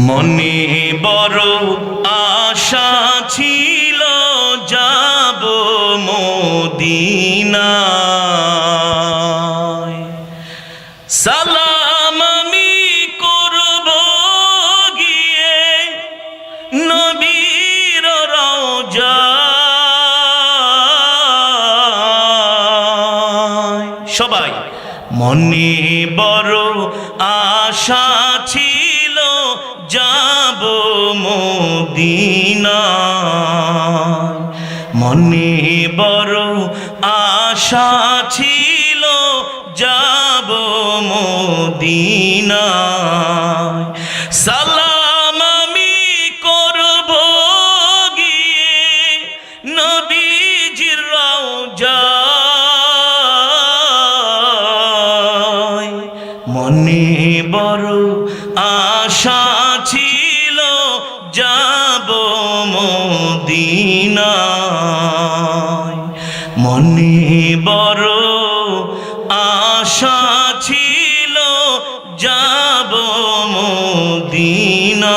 মনে বড় আশা ছিল যাব মদিনায়, সালাম আমি করব গিয়ে নবীর রওজায়। সবাই মনে বড় আশা ছিল যাব মদিনায়, মনে বড় আশা ছিল যাব মদিনায়, সালাম আমি করব গিয়ে নবীজির রওজায়। মনে বড় আশা ছিল যাব মদিনায়, মনে বড় আশা ছিল যাব মদিনায়।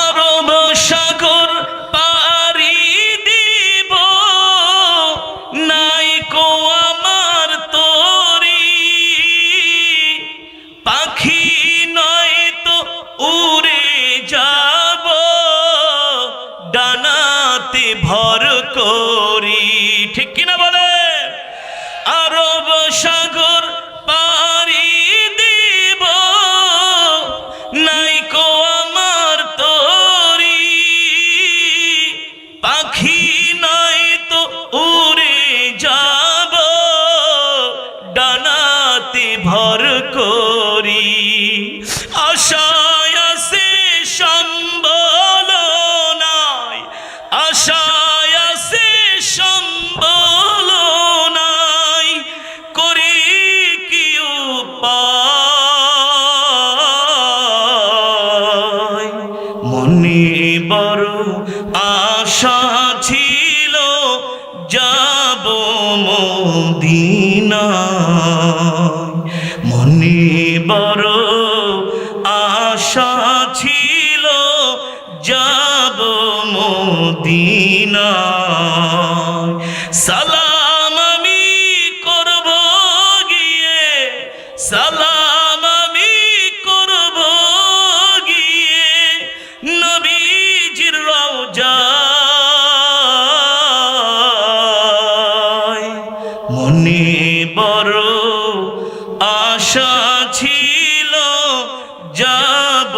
আরব সাগর পাড়ি দিব নাই কো আমার তরি, পাখি নয় তো উড়ে যাব ডানাতে ভর করি। ঠিক কিনা বলে? আরব সাগর পাড়ি দিব নাই কো আমার তরি, পাখি নয় তো উড়ে যাব ডানাতে ভর করি। আশায় আছে সম্বল নাই, আশায় আছে সম্বল নাই, করি কি উপায়। মনে বড় আশা ছিল যাব মদিনায়, মনে বড় আশা ছিল যাব মদিনায়, সালাম আমি করব গিয়ে, সালাম আমি করব গিয়ে নবীজির রওজায়। মনে বড় আশা ছিল যাব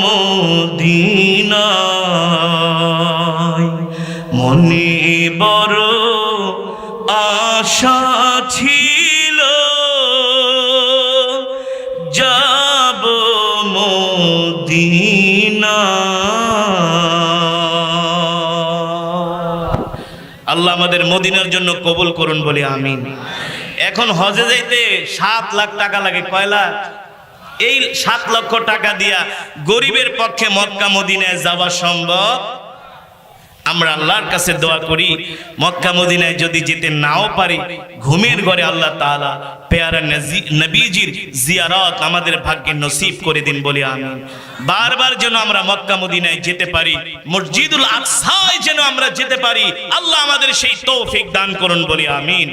মদিনায়, মনে বড় আশা ছিল যাব মদিনায়। আল্লাহ আমাদের মদিনার জন্য কবুল করুন বলে আমিন। এখন হজে যাইতে 7 লাখ টাকা লাগে। কয় লাখ? এই 7 লক্ষ টাকা দিয়া গরিবের পক্ষে মক্কা মদিনায় যাওয়া সম্ভব? আমরা আল্লাহর কাছে দোয়া করি, মক্কা মদিনায় যদি যেতে নাও পারি, ঘুমের ঘরে আল্লাহ তাআলা পেয়ারা নবীজির জিয়ারত আমাদের ভাগ্যে নসিব করে দিন বলে আমিন। বারবার যেন আমরা মক্কা মদিনায় যেতে পারি, মসজিদুল আকসায় যেন আমরা যেতে পারি, আল্লাহ আমাদের সেই তৌফিক দান করুন বলে আমিন।